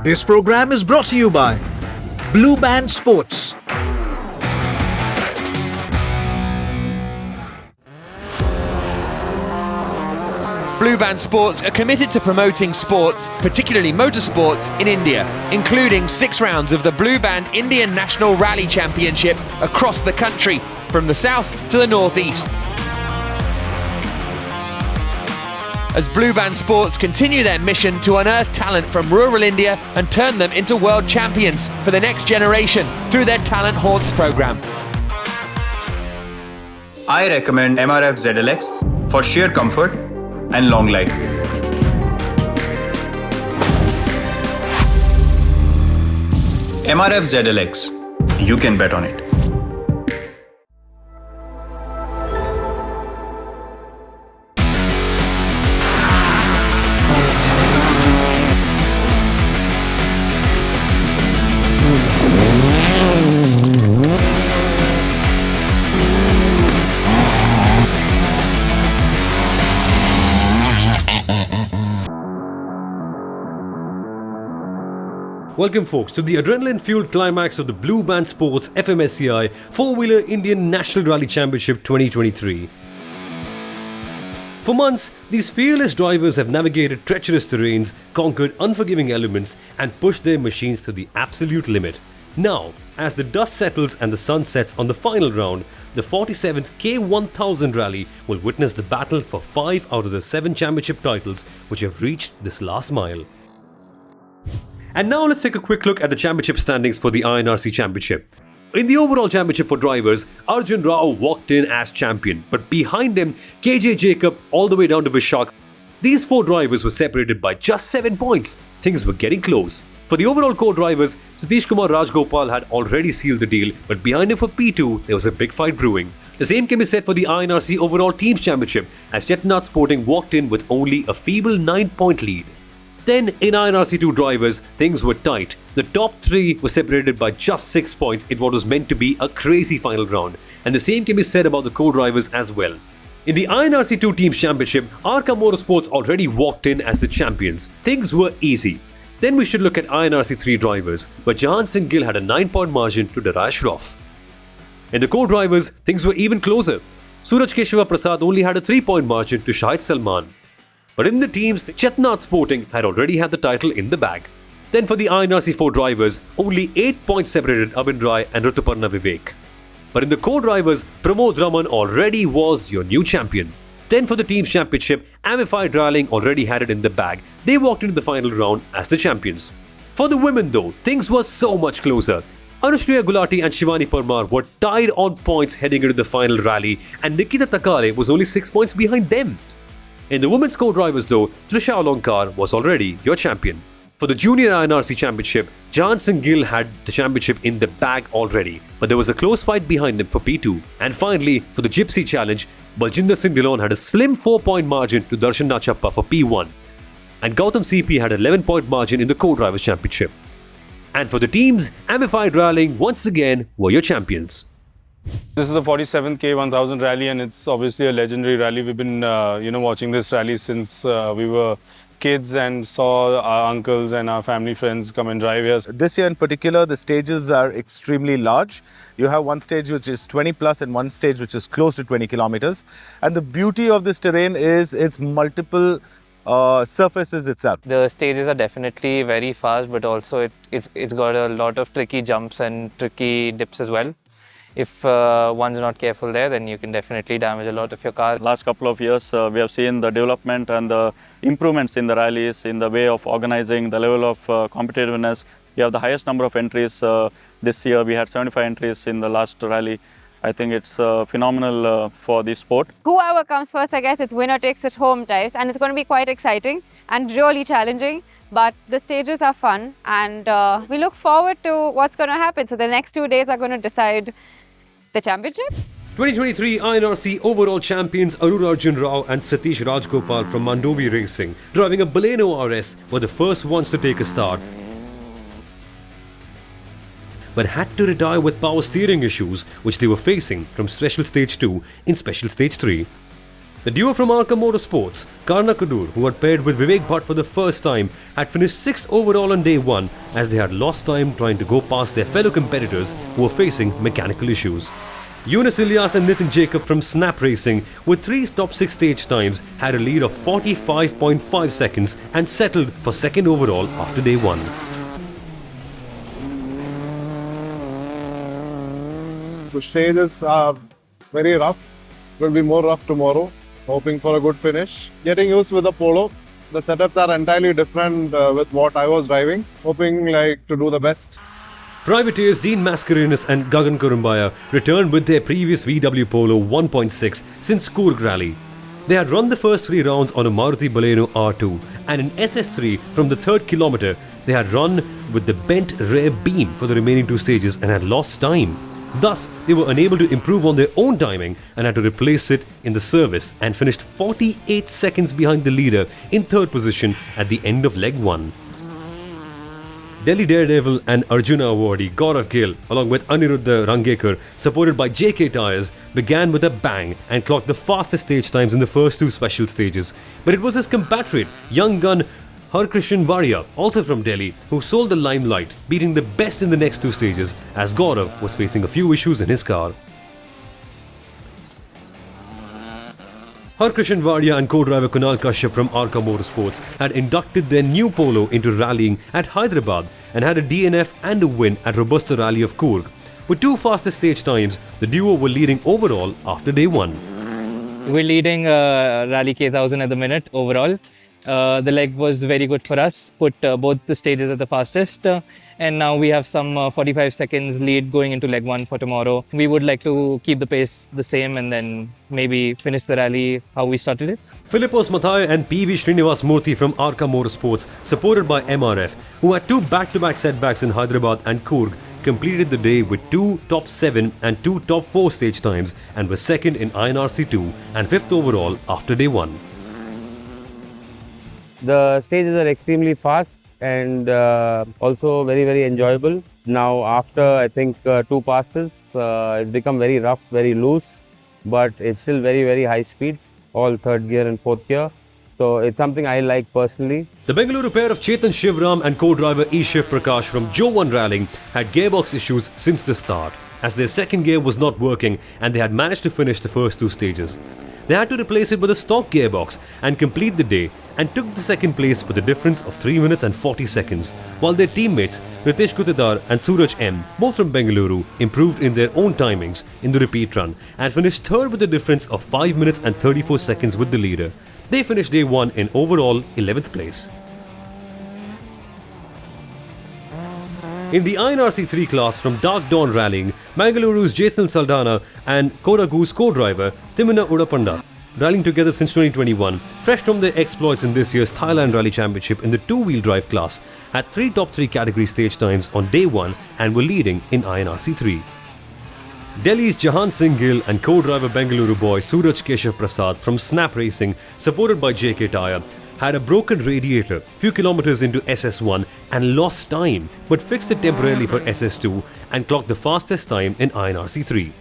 This program is brought to you by Blue Band Sports. Blue Band Sports are committed to promoting sports, particularly motorsports, in India, including 6 rounds of the Blue Band Indian National Rally Championship across the country, from the south to the northeast. As Blue Band Sports continue their mission to unearth talent from rural India and turn them into world champions for the next generation through their Talent Haunts program. I recommend MRF ZLX for sheer comfort and long life. MRF ZLX. You can bet on it. Welcome folks to the adrenaline-fueled climax of the Blue Band Sports FMSCI 4-Wheeler Indian National Rally Championship 2023. For months, these fearless drivers have navigated treacherous terrains, conquered unforgiving elements and pushed their machines to the absolute limit. Now, as the dust settles and the sun sets on the final round, the 47th K1000 rally will witness the battle for 5 out of the 7 championship titles which have reached this last mile. And now let's take a quick look at the championship standings for the INRC Championship. In the overall championship for drivers, Arjun Rao walked in as champion, but behind him, KJ Jacob all the way down to Vishak. These 4 drivers were separated by just 7 points. Things were getting close. For the overall core drivers, Satish Kumar Rajgopal had already sealed the deal, but behind him for P2, there was a big fight brewing. The same can be said for the INRC Overall Teams Championship, as Chetnath Sporting walked in with only a feeble 9-point lead. Then, in INRC2 drivers, things were tight. The top 3 were separated by just 6 points in what was meant to be a crazy final round. And the same can be said about the co-drivers as well. In the INRC2 Teams Championship, Arca Motorsports already walked in as the champions. Things were easy. Then we should look at INRC3 drivers, where Jahan Singh Gill had a 9-point margin to Darai Shroff. In the co-drivers, things were even closer. Suraj Keshava Prasad only had a 3-point margin to Shahid Salman. But in the teams, Chetnath Sporting had already had the title in the bag. Then for the INRC4 drivers, only 8 points separated Abhin Rai and Rituparna Vivek. But in the co-drivers, Pramod Raman already was your new champion. Then for the team's championship, Amify Rallying already had it in the bag. They walked into the final round as the champions. For the women though, things were so much closer. Anushriya Gulati and Shivani Parmar were tied on points heading into the final rally, and Nikita Takale was only 6 points behind them. In the women's co-drivers though, Trisha Alankar was already your champion. For the Junior INRC Championship, Jahan Singh Gill had the championship in the bag already, but there was a close fight behind him for P2. And finally, for the Gypsy Challenge, Baljinder Singh Dillon had a slim 4-point margin to Darshan Nachappa for P1. And Gautam CP had an 11-point margin in the co-drivers championship. And for the teams, Amplified Rallying once again were your champions. This is the 47th K1000 rally, and it's obviously a legendary rally. We've been, watching this rally since we were kids and saw our uncles and our family friends come and drive here. This year in particular, the stages are extremely large. You have one stage which is 20 plus and one stage which is close to 20 kilometers. And the beauty of this terrain is its multiple surfaces itself. The stages are definitely very fast, but also it's got a lot of tricky jumps and tricky dips as well. If one's not careful there, then you can definitely damage a lot of your car. Last couple of years, we have seen the development and the improvements in the rallies, in the way of organizing, the level of competitiveness. We have the highest number of entries this year. We had 75 entries in the last rally. I think it's phenomenal for the sport. Whoever comes first, I guess it's winner takes it home types, and it's going to be quite exciting and really challenging. But the stages are fun, and we look forward to what's going to happen. So the next 2 days are going to decide the championship. 2023 INRC overall champions Arun Arjun Rao and Satish Rajgopal from Mandovi Racing, driving a Baleno RS, were the first ones to take a start, but had to retire with power steering issues which they were facing from Special Stage 2 in Special Stage 3. The duo from Arca Motorsports, Karna Kadur, who had paired with Vivek Bhatt for the first time, had finished 6th overall on day 1 as they had lost time trying to go past their fellow competitors who were facing mechanical issues. Yunus Ilyas and Nitin Jacob from Snap Racing, with 3 top 6 stage times, had a lead of 45.5 seconds and settled for 2nd overall after day 1. The stages are very rough. It will be more rough tomorrow. Hoping for a good finish. Getting used with the Polo. The setups are entirely different with what I was driving. Hoping to do the best. Privateers Dean Mascarenhas and Gagan Kurumbaya returned with their previous VW Polo 1.6 since Coorg Rally. They had run the first 3 rounds on a Maruti Baleno R2, and in SS3 from the 3rd kilometre they had run with the bent rear beam for the remaining 2 stages and had lost time. Thus, they were unable to improve on their own timing and had to replace it in the service and finished 48 seconds behind the leader in 3rd position at the end of leg 1. Delhi Daredevil and Arjuna awardee Gaurav Gill, along with Aniruddha Rangekar, supported by JK Tyres, began with a bang and clocked the fastest stage times in the first 2 special stages. But it was his compatriot, young gun Harkrishan Varia, also from Delhi, who sold the limelight, beating the best in the next 2 stages as Gaurav was facing a few issues in his car. Harkrishan Vadia and co-driver Kunal Kashyap from Arca Motorsports had inducted their new Polo into rallying at Hyderabad and had a DNF and a win at Robusta Rally of Coorg. With 2 fastest stage times, the duo were leading overall after day 1. We're leading Rally K1000 at the minute overall. The leg was very good for us, put both the stages at the fastest, and now we have some 45 seconds lead going into leg 1 for tomorrow. We would like to keep the pace the same and then maybe finish the rally how we started it. Philippos Mathayo and PV Srinivas Murthy from Arca Motorsports, supported by MRF, who had 2 back-to-back setbacks in Hyderabad and Coorg, completed the day with 2 top 7 and 2 top 4 stage times and were 2nd in INRC2 and 5th overall after day 1. The stages are extremely fast and also very, very enjoyable. Now after I think 2 passes, it's become very rough, very loose, but it's still very, very high speed, all 3rd gear and 4th gear. So it's something I like personally. The Bengaluru pair of Chetan Shivram and co-driver E. Shiv Prakash from Joe 1 Rallying had gearbox issues since the start, as their 2nd gear was not working and they had managed to finish the first 2 stages. They had to replace it with a stock gearbox and complete the day, and took the 2nd place with a difference of 3 minutes and 40 seconds, while their teammates Ritesh Gutidar and Suraj M, both from Bengaluru, improved in their own timings in the repeat run and finished 3rd with a difference of 5 minutes and 34 seconds with the leader. They finished day 1 in overall 11th place. In the INRC3 class from Dark Dawn Rallying, Bengaluru's Jason Saldana and Kodagu's co-driver Timuna Udapanda, rallying together since 2021, fresh from their exploits in this year's Thailand Rally Championship in the 2-wheel drive class, had 3 top 3 category stage times on day 1 and were leading in INRC3. Delhi's Jahan Singh Gill and co-driver Bengaluru boy Suraj Keshav Prasad from Snap Racing, supported by JK Tyre, had a broken radiator few kilometers into SS1 and lost time, but fixed it temporarily for SS2 and clocked the fastest time in INRC3.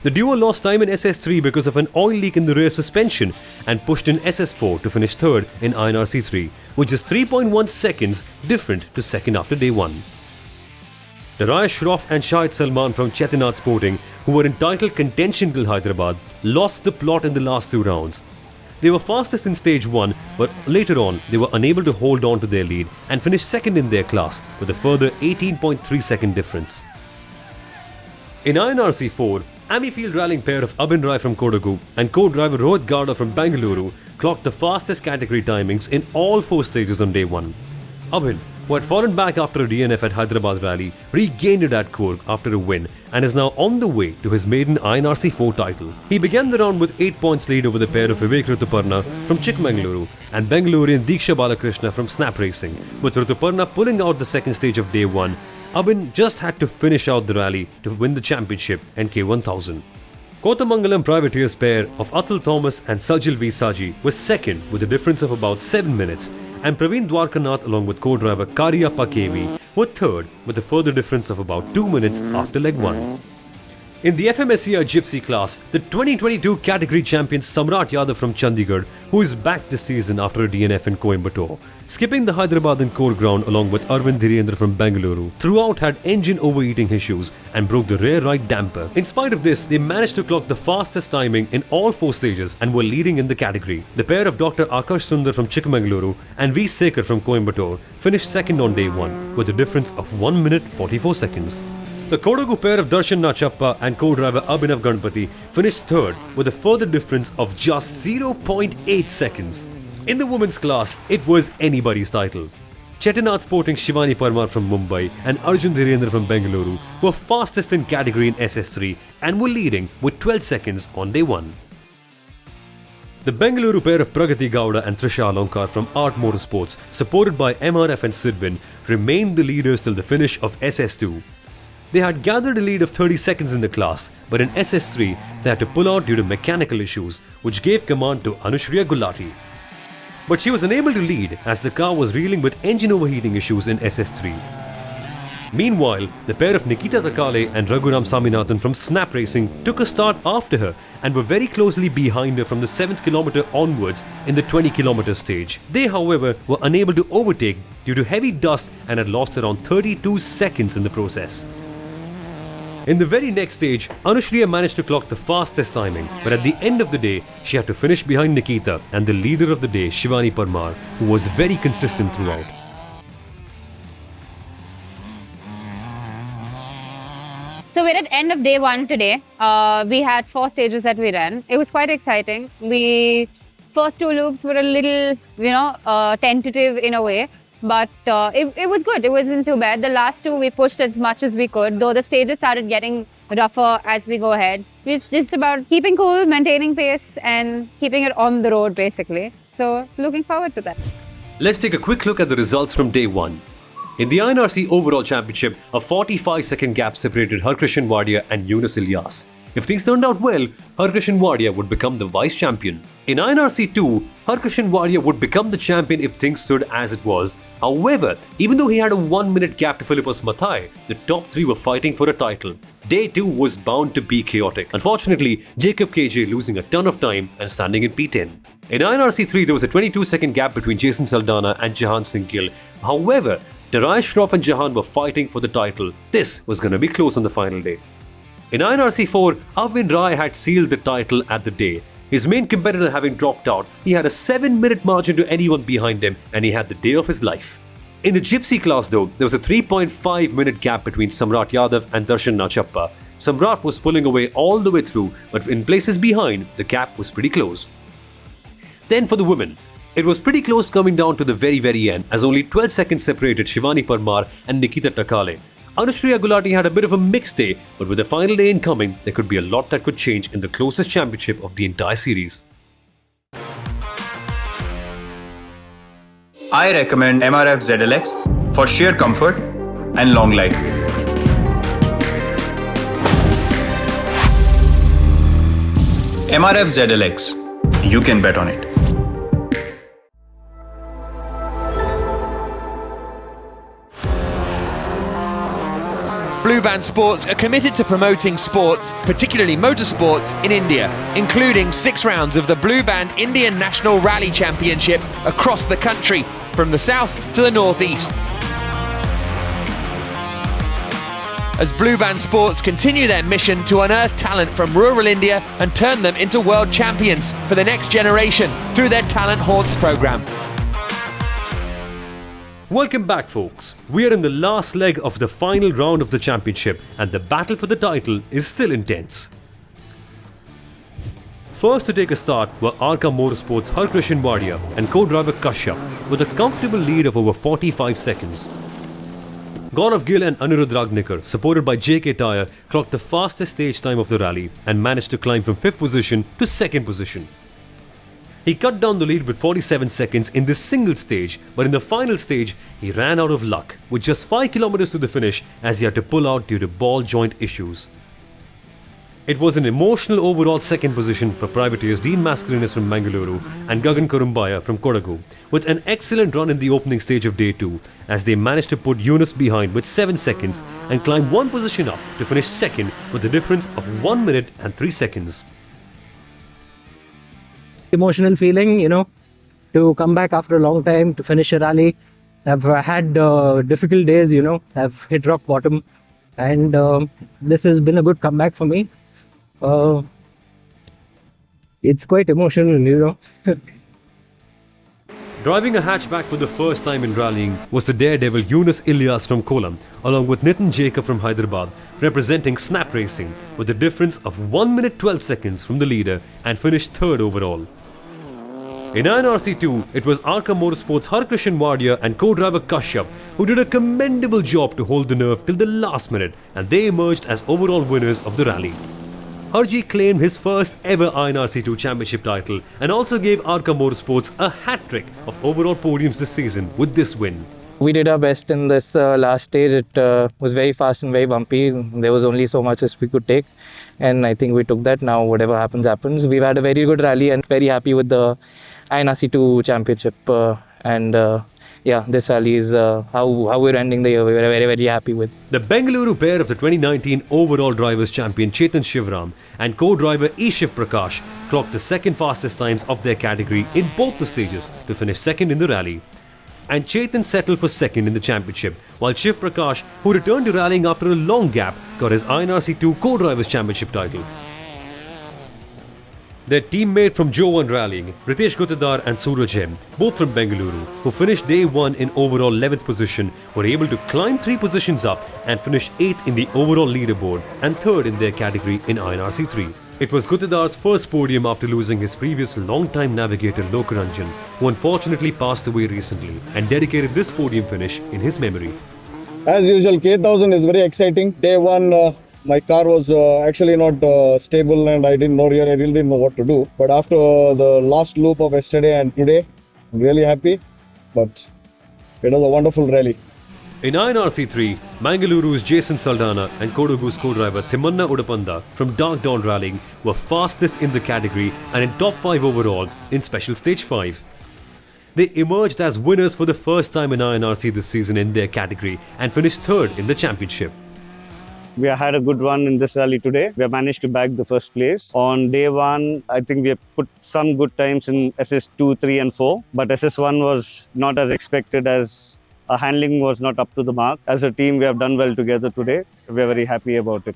The duo lost time in SS3 because of an oil leak in the rear suspension and pushed in SS4 to finish 3rd in INRC3, which is 3.1 seconds different to 2nd after day 1. Daraya Shroff and Shahid Salman from Chetinad Sporting, who were in title contention till Hyderabad, lost the plot in the last 2 rounds. They were fastest in stage 1, but later on they were unable to hold on to their lead and finished 2nd in their class with a further 18.3 second difference. In INRC4, Ami Field rallying pair of Abhin Rai from Kodagu and co-driver Rohit Garda from Bengaluru clocked the fastest category timings in all 4 stages on day 1. Abhin, who had fallen back after a DNF at Hyderabad Rally, regained it at Coorg after a win and is now on the way to his maiden INRC4 title. He began the round with 8 points lead over the pair of Vivek Rituparna from Chikmagaluru and Bengalurian Diksha Balakrishna from Snap Racing, with Rituparna pulling out the 2nd stage of day 1. Abhin just had to finish out the rally to win the championship and K1000. Kotamangalam Privateers pair of Atul Thomas and Sajil V. Saji was 2nd with a difference of about 7 minutes, and Praveen Dwarkanath along with co-driver Karyappa KV were 3rd with a further difference of about 2 minutes after leg 1. In the FMSCI Gypsy class, the 2022 category champion Samrat Yadav from Chandigarh, who is back this season after a DNF in Coimbatore, skipping the Hyderabad and core ground along with Arvind Dhirendra from Bengaluru, throughout had engine overheating issues and broke the rear right damper. In spite of this, they managed to clock the fastest timing in all 4 stages and were leading in the category. The pair of Dr. Akash Sundar from Chikmagaluru and V. Sekar from Coimbatore finished second on day 1 with a difference of 1 minute 44 seconds. The Kodagu pair of Darshan Nachappa and co-driver Abhinav Ganpati finished third with a further difference of just 0.8 seconds. In the women's class, it was anybody's title. Chettinad sporting Shivani Parmar from Mumbai and Arjun Dhirendra from Bengaluru were fastest in category in SS3 and were leading with 12 seconds on day 1. The Bengaluru pair of Pragati Gowda and Trisha Alankar from Art Motorsports, supported by MRF and Sidwin, remained the leaders till the finish of SS2. They had gathered a lead of 30 seconds in the class, but in SS3 they had to pull out due to mechanical issues, which gave command to Anushriya Gulati. But she was unable to lead as the car was reeling with engine overheating issues in SS3. Meanwhile, the pair of Nikita Takale and Raghuram Saminathan from Snap Racing took a start after her and were very closely behind her from the 7th kilometer onwards in the 20 kilometer stage. They, however, were unable to overtake due to heavy dust and had lost around 32 seconds in the process. In the very next stage, Anushriya managed to clock the fastest timing, but at the end of the day, she had to finish behind Nikita and the leader of the day, Shivani Parmar, who was very consistent throughout. So we're at end of day 1 today. We had 4 stages that we ran. It was quite exciting. First 2 loops were a little, tentative in a way. But it was good. It wasn't too bad. The last 2 we pushed as much as we could, though the stages started getting rougher as we go ahead. It's just about keeping cool, maintaining pace and keeping it on the road basically. So looking forward to that. Let's take a quick look at the results from day 1. In the INRC Overall Championship, a 45-second gap separated Harkrishan Wadia and Yunus Ilyas. If things turned out well, Harkrishan Wadia would become the vice champion. In INRC 2, Harkrishan Wadia would become the champion if things stood as it was. However, even though he had a 1-minute gap to Philippos Mathai, the top 3 were fighting for a title. Day 2 was bound to be chaotic. Unfortunately, Jacob KJ losing a ton of time and standing in P10. In INRC 3, there was a 22-second gap between Jason Saldana and Jahan Singh Gill. However, Tarai Shroff and Jahan were fighting for the title. This was going to be close on the final day. In INRC 4, Arvind Rai had sealed the title at the day. His main competitor having dropped out, he had a 7-minute margin to anyone behind him and he had the day of his life. In the Gypsy class though, there was a 3.5-minute gap between Samrat Yadav and Darshan Nachappa. Samrat was pulling away all the way through, but in places behind, the gap was pretty close. Then for the women, it was pretty close coming down to the very end as only 12 seconds separated Shivani Parmar and Nikita Takale. Anushriya Gulati had a bit of a mixed day, but with the final day incoming, there could be a lot that could change in the closest championship of the entire series. I recommend MRF ZLX for sheer comfort and long life. MRF ZLX, you can bet on it. Blue Band Sports are committed to promoting sports, particularly motorsports, in India, including 6 rounds of the Blue Band Indian National Rally Championship across the country, from the south to the northeast. As Blue Band Sports continue their mission to unearth talent from rural India and turn them into world champions for the next generation through their Talent Haunts program. Welcome back folks. We are in the last leg of the final round of the championship and the battle for the title is still intense. First to take a start were Arka Motorsports' Harkrishan Wadia and co-driver Kashyap with a comfortable lead of over 45 seconds. Gaurav Gill and Anirudh Ragnikar, supported by JK Tyre, clocked the fastest stage time of the rally and managed to climb from 5th position to 2nd position. He cut down the lead with 47 seconds in this single stage, but in the final stage, he ran out of luck with just 5 kilometers to the finish as he had to pull out due to ball joint issues. It was an emotional overall second position for privateers Dean Mascarenhas from Mangaluru and Gagan Kurumbaya from Kodagu, with an excellent run in the opening stage of day 2 as they managed to put Yunus behind with 7 seconds and climb one position up to finish second with a difference of 1 minute and 3 seconds. Emotional feeling, to come back after a long time to finish a rally. I've had difficult days, I've hit rock bottom, and this has been a good comeback for me. It's quite emotional, Driving a hatchback for the first time in rallying was the daredevil Yunus Ilyas from Kollam, along with Nitin Jacob from Hyderabad, representing Snap Racing, with a difference of 1 minute 12 seconds from the leader and finished third overall. In INRC2, it was Arca Motorsports Harkrishan Wadia and co-driver Kashyap who did a commendable job to hold the nerve till the last minute, and they emerged as overall winners of the rally. Harji claimed his first ever INRC2 championship title and also gave Arca Motorsports a hat-trick of overall podiums this season with this win. We did our best in this last stage. It was very fast and very bumpy. There was only so much as we could take, and I think we took that. Now whatever happens, happens. We've had a very good rally and very happy with the INRC2 championship, this rally is how we're ending the year. We're very, very happy with. The Bengaluru pair of the 2019 overall drivers champion Chetan Shivram and co-driver Shiv Prakash clocked the second fastest times of their category in both the stages to finish second in the rally. And Chetan settled for second in the championship, while Shiv Prakash, who returned to rallying after a long gap, got his INRC2 co-drivers championship title. Their teammate from Joe 1 rallying, Ritesh Gutadar and Suraj M, both from Bengaluru, who finished day 1 in overall 11th position, were able to climb 3 positions up and finish 8th in the overall leaderboard and 3rd in their category in INRC3. It was Gutadar's first podium after losing his previous long-time navigator Lokaranjan, who unfortunately passed away recently, and dedicated this podium finish in his memory. As usual, K1000 is very exciting. Day 1, my car was actually not stable, and I really didn't know what to do. But after the last loop of yesterday and today, I'm really happy. But it was a wonderful rally. In INRC3, Mangaluru's Jason Saldana and Kodagu's co-driver Thimanna Udapanda from Dark Dawn Rallying were fastest in the category and in top 5 overall in Special Stage 5. They emerged as winners for the first time in INRC this season in their category and finished 3rd in the championship. We have had a good run in this rally today. We have managed to bag the first place. On day 1, I think we have put some good times in SS2, 3 and 4. But SS1 was not as expected, as our handling was not up to the mark. As a team, we have done well together today. We are very happy about it.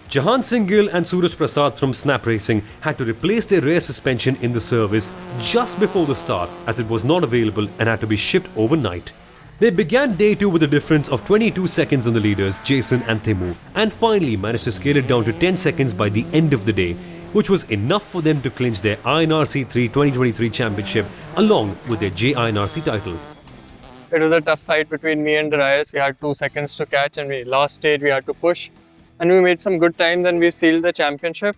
Jahan Singh Gill and Suraj Prasad from Snap Racing had to replace their rear suspension in the service just before the start, as it was not available and had to be shipped overnight. They began day 2 with a difference of 22 seconds on the leaders, Jason and Thimu, and finally managed to scale it down to 10 seconds by the end of the day, which was enough for them to clinch their INRC3 2023 championship along with their JINRC title. It was a tough fight between me and Darius. We had 2 seconds to catch, and last stage we had to push. And we made some good time, then we sealed the championship.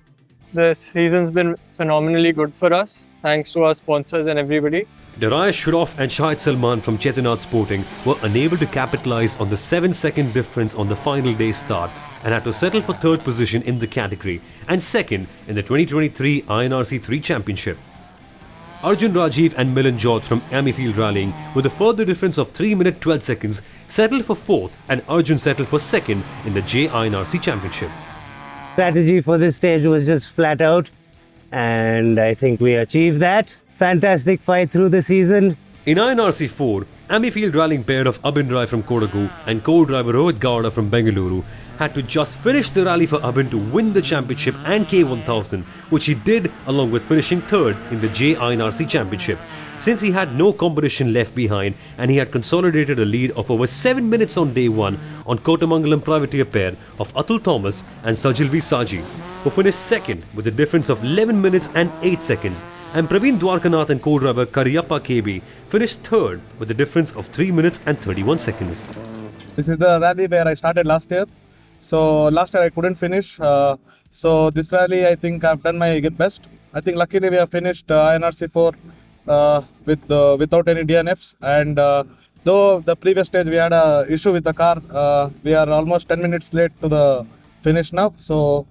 The season's been phenomenally good for us, thanks to our sponsors and everybody. Darius Shroff and Shahid Salman from Chetanad Sporting were unable to capitalize on the 7-second difference on the final day's start and had to settle for 3rd position in the category and 2nd in the 2023 INRC3 championship. Arjun Rajiv and Milan George from Amifield Rallying, with a further difference of 3 minutes 12 seconds, settled for 4th, and Arjun settled for 2nd in the JINRC championship. Strategy for this stage was just flat out, and I think we achieved that. Fantastic fight through the season. In INRC4, Amifield Rallying pair of Abin Rai from Kodagu and co-driver Rohit Gowda from Bengaluru had to just finish the rally for Abin to win the championship and K1000, which he did along with finishing 3rd in the JINRC championship, since he had no competition left behind and he had consolidated a lead of over 7 minutes on day 1 on Kotamangalam privateer pair of Atul Thomas and Sajilvi Saji, who finished 2nd with a difference of 11 minutes and 8 seconds, and Praveen Dwarkanath and co-driver Kariyappa KB finished 3rd with a difference of 3 minutes and 31 seconds. This is the rally where I started last year. So last year I couldn't finish. So this rally I think I've done my best. I think luckily we have finished INRC4 without any DNFs. And though the previous stage we had an issue with the car, we are almost 10 minutes late to the finish now. So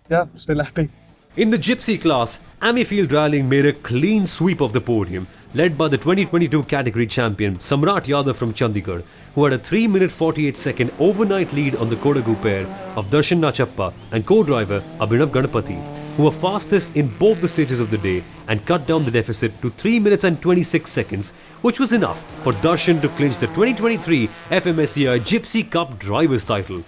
yeah, still happy. In the Gypsy class, Ami Field Rallying made a clean sweep of the podium, led by the 2022 category champion Samrat Yadav from Chandigarh, who had a 3 minute 48 second overnight lead on the Kodagu pair of Darshan Nachappa and co-driver Abhinav Ganapati, who were fastest in both the stages of the day and cut down the deficit to 3 minutes and 26 seconds, which was enough for Darshan to clinch the 2023 FMSCI Gypsy Cup Drivers title.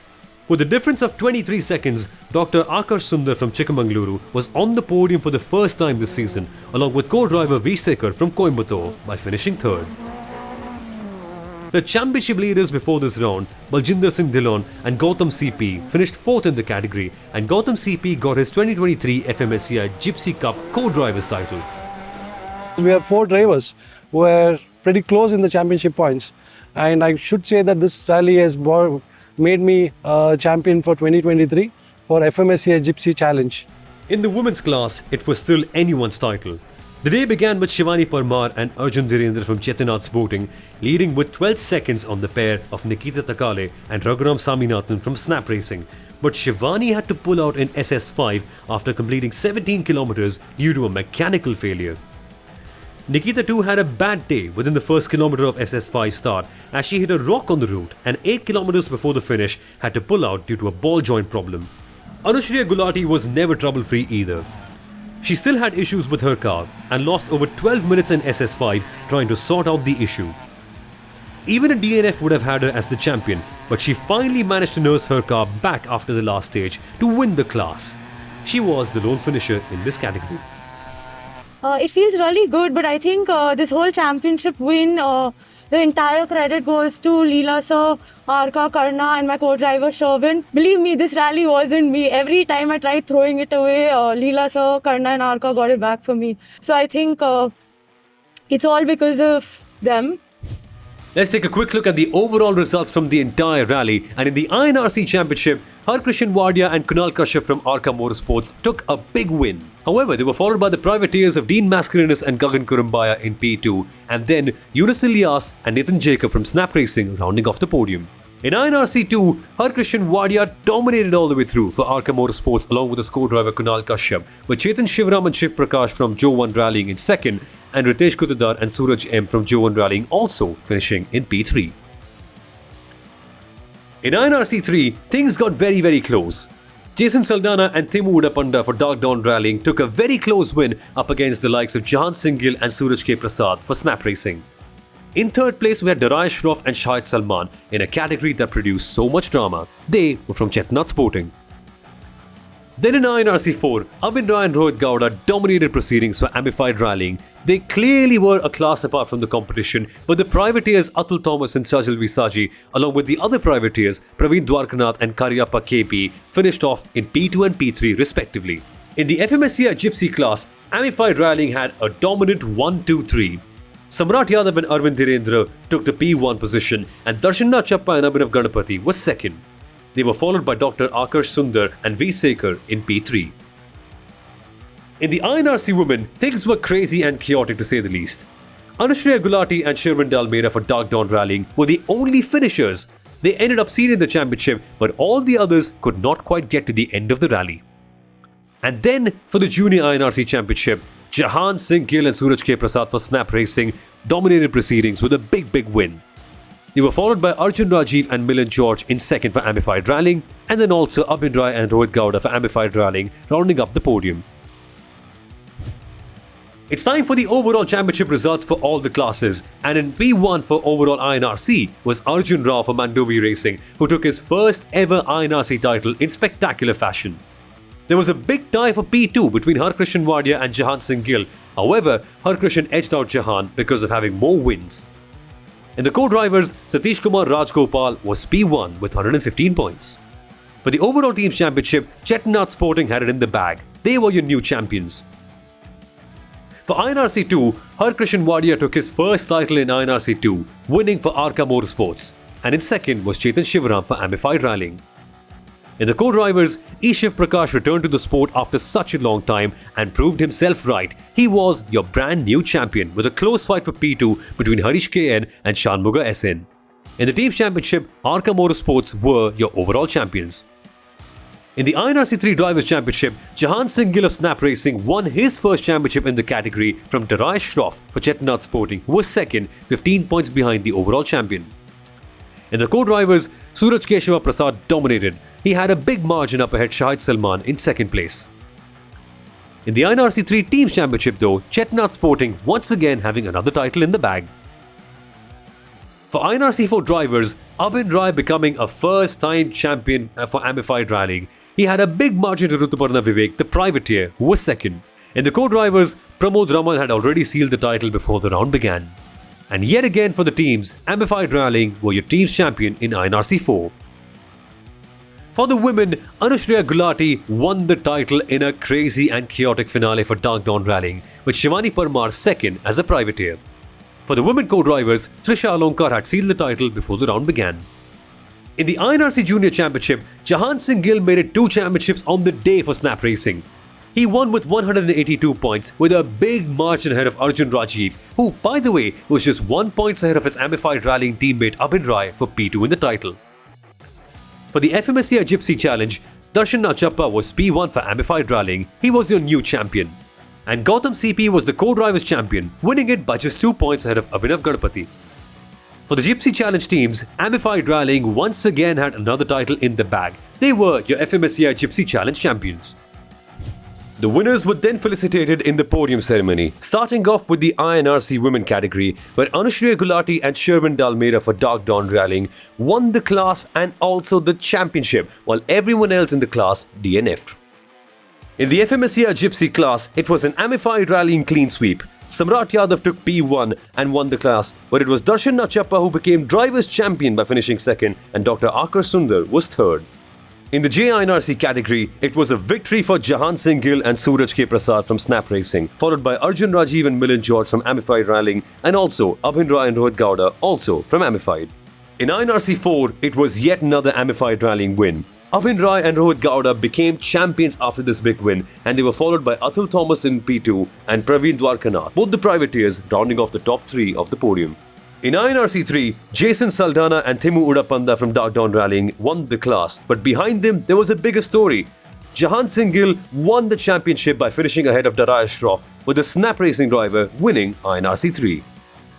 With a difference of 23 seconds, Dr. Akash Sundar from Chikmagaluru was on the podium for the first time this season, along with co-driver V. Sekar from Coimbatore, by finishing third. The championship leaders before this round, Baljinder Singh Dhillon and Gautam CP, finished fourth in the category, and Gautam CP got his 2023 FMSCI Gypsy Cup co-drivers title. We have 4 drivers who were pretty close in the championship points, and I should say that this rally has made me champion for 2023 for FMSCI Gypsy Challenge. In the women's class, it was still anyone's title. The day began with Shivani Parmar and Arjun Dhirendra from Chetinath Sporting, leading with 12 seconds on the pair of Nikita Takale and Raghuram Saminathan from Snap Racing. But Shivani had to pull out in SS5 after completing 17 kilometers due to a mechanical failure. Nikita too had a bad day within the first kilometer of SS5 start as she hit a rock on the route and 8 kilometers before the finish had to pull out due to a ball joint problem. Anushriya Gulati was never trouble-free either. She still had issues with her car and lost over 12 minutes in SS5 trying to sort out the issue. Even a DNF would have had her as the champion, but she finally managed to nurse her car back after the last stage to win the class. She was the lone finisher in this category. It feels really good, but I think this whole championship win, the entire credit goes to Leela sir, Arka, Karna and my co-driver Sherwin. Believe me, this rally wasn't me. Every time I tried throwing it away, Leela sir, Karna and Arka got it back for me. So I think it's all because of them. Let's take a quick look at the overall results from the entire rally. And in the INRC Championship, Harkrishan Wadia and Kunal Kashyap from Arka Motorsports took a big win. However, they were followed by the privateers of Dean Mascarenhas and Gagan Kurumbaya in P2, and then Yunus Ilyas and Nathan Jacob from Snap Racing rounding off the podium. In INRC 2, Harkrishan Wadia dominated all the way through for Arka Motorsports along with his co-driver Kunal Kashyap, with Chetan Shivram and Shiv Prakash from Joe 1 Rallying in second, and Ritesh Kutadar and Suraj M from Joe 1 Rallying also finishing in P3. In INRC 3, things got very close. Jason Saldana and Thimu Udapanda for Dark Dawn Rallying took a very close win up against the likes of Jahan Singh Gill and Suraj K. Prasad for Snap Racing. In third place, we had Darai Shroff and Shahid Salman in a category that produced so much drama. They were from Chetinath Sporting. Then in INRC 4, Abhin Rai and Rohit Gowda dominated proceedings for Amplified Rallying. They clearly were a class apart from the competition, but the privateers Atul Thomas and Sajal Visaji, along with the other privateers Praveen Dwarkanath and Karyappa KP, finished off in P2 and P3 respectively. In the FMSCI Gypsy class, Amplified Rallying had a dominant 1-2-3. Samrat Yadav and Arvind Dhirendra took the P1 position, and Darshan Nachappa and Abhinav Ganapati were second. They were followed by Dr. Akash Sundar and V. Sekar in P3. In the INRC women, things were crazy and chaotic to say the least. Anushriya Gulati and Sherwin Dalmera for Dark Dawn Rallying were the only finishers. They ended up seeding the championship, but all the others could not quite get to the end of the rally. And then for the Junior INRC Championship, Jahan Singh Gill and Suraj K. Prasad for Snap Racing dominated proceedings with a big win. They were followed by Arjun Rajiv and Milan George in second for Amplified Rallying, and then also Abhin Rai and Rohit Gowda for Amplified Rallying rounding up the podium. It's time for the overall championship results for all the classes, and in P1 for overall INRC was Arjun Rao for Mandovi Racing, who took his first ever INRC title in spectacular fashion. There was a big tie for P2 between Harkrishan Wadia and Jahan Singh Gill. However, Harkrishan edged out Jahan because of having more wins. In the co-drivers, Satish Kumar Rajgopal was P1 with 115 points. For the overall team's championship, Chetinath Sporting had it in the bag. They were your new champions. For INRC 2, Harkrishan Wadia took his first title in INRC 2, winning for Arka Motorsports, and in second was Chetan Shivaram for Amplified Rallying. In the co-drivers, Shiv Prakash returned to the sport after such a long time and proved himself right. He was your brand new champion with a close fight for P2 between Harish KN and Shanmuga SN. In the team championship, Arka Motorsports were your overall champions. In the INRC 3 Drivers' Championship, Jahan Singh Gill of Snap Racing won his first championship in the category from Darius Shroff for Chetnath Sporting, who was second, 15 points behind the overall champion. In the co-drivers, Suraj Keshava Prasad dominated. He had a big margin up ahead Shahid Salman in second place. In the INRC 3 Teams Championship though, Chetnath Sporting once again having another title in the bag. For INRC 4 drivers, Abhin Rai becoming a first-time champion for Amified Rallying. He had a big margin to Rituparna Vivek, the privateer, who was second. In the co-drivers, Pramod Raman had already sealed the title before the round began. And yet again for the teams, Amified Rallying were your team's champion in INRC 4. For the women, Anushriya Gulati won the title in a crazy and chaotic finale for Dark Dawn Rallying, with Shivani Parmar second as a privateer. For the women co-drivers, Trisha Alonkar had sealed the title before the round began. In the INRC Junior Championship, Jahan Singh Gill made it 2 championships on the day for Snap Racing. He won with 182 points with a big margin ahead of Arjun Rajiv, who, by the way, was just 1 point ahead of his Amified Rallying teammate Abhin Rai for P2 in the title. For the FMSCI Gypsy Challenge, Darshan Nachappa was P1 for Amified Rallying. He was your new champion. And Gautam CP was the co-drivers champion, winning it by just 2 points ahead of Abhinav Gadpati. For the Gypsy Challenge teams, Amified Rallying once again had another title in the bag. They were your FMSCI Gypsy Challenge champions. The winners were then felicitated in the podium ceremony, starting off with the INRC women category, where Anushriya Gulati and Sherwin Dalmeda for Dark Dawn Rallying won the class and also the championship, while everyone else in the class DNF'd. In the FMSCI Gypsy class, it was an Amified Rallying clean sweep. Samrat Yadav took P1 and won the class, but it was Darshan Nachappa who became driver's champion by finishing second, and Dr. Akar Sundar was third. In the JINRC category, it was a victory for Jahan Singh Gill and Suraj K. Prasad from Snap Racing, followed by Arjun Rajiv and Milind George from Amified Rallying, and also Abhin Rai and Rohit Gowda, also from Amified. In INRC 4, it was yet another Amified Rallying win. Abhin Rai and Rohit Gowda became champions after this big win, and they were followed by Atul Thomas in P2 and Praveen Dwarkanath, both the privateers rounding off the top 3 of the podium. In INRC 3, Jason Saldana and Thimu Udapanda from Dark Dawn Rallying won the class, but behind them there was a bigger story. Jahan Singh Gill won the championship by finishing ahead of Darius Shroff, with the Snap Racing driver winning INRC 3.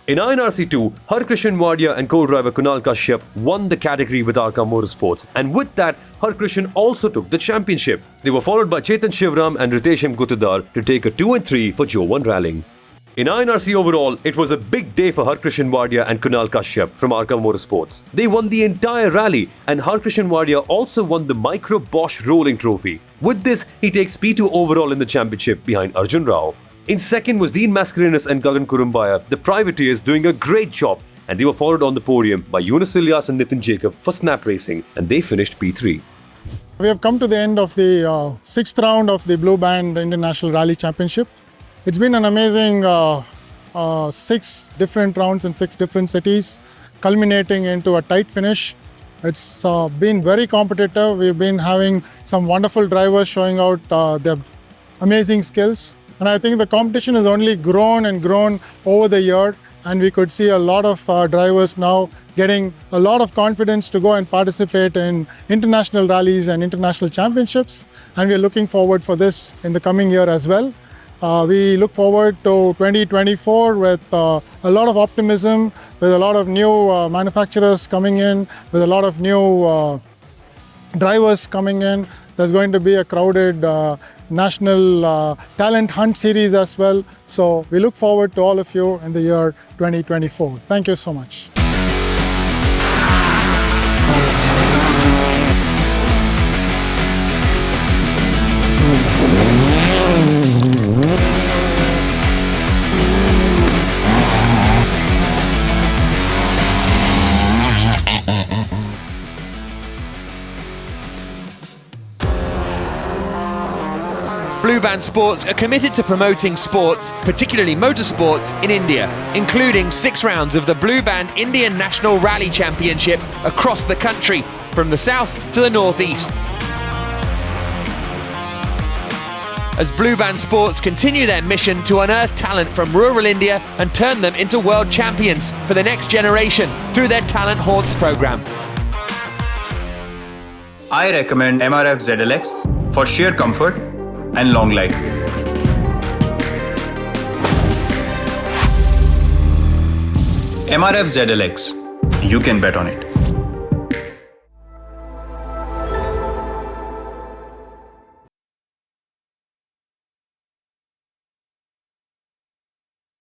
In INRC 2, Harkrishan Wadia and co-driver Kunal Kashyap won the category with Arka Motorsports, and with that, Harkrishan also took the championship. They were followed by Chetan Shivram and Ritesh M. Gutadar to take a 2 and 3 for Joe 1 Rallying. In INRC overall, it was a big day for Harkrishan Wadia and Kunal Kashyap from Arka Motorsports. They won the entire rally, and Harkrishan Wadia also won the Micro Bosch Rolling Trophy. With this, he takes P2 overall in the championship behind Arjun Rao. In second was Dean Mascarenas and Gagan Kurumbaya, the privateers doing a great job, and they were followed on the podium by Yunus Ilyas and Nitin Jacob for Snap Racing, and they finished P3. We have come to the end of the 6th round of the Blue Band International Rally Championship. It's been an amazing 6 different rounds in 6 different cities, culminating into a tight finish. It's been very competitive. We've been having some wonderful drivers showing out their amazing skills. And I think the competition has only grown and grown over the year. And we could see a lot of drivers now getting a lot of confidence to go and participate in international rallies and international championships. And we're looking forward for this in the coming year as well. We look forward to 2024 with a lot of optimism, with a lot of new manufacturers coming in, with a lot of new drivers coming in. There's going to be a crowded national talent hunt series as well. So we look forward to all of you in the year 2024. Thank you so much. Blue Band Sports are committed to promoting sports, particularly motorsports, in India, including 6 rounds of the Blue Band Indian National Rally Championship across the country, from the south to the northeast. As Blue Band Sports continue their mission to unearth talent from rural India and turn them into world champions for the next generation through their Talent Haunts program. I recommend MRF ZLX for sheer comfort and long life. MRF ZLX, you can bet on it.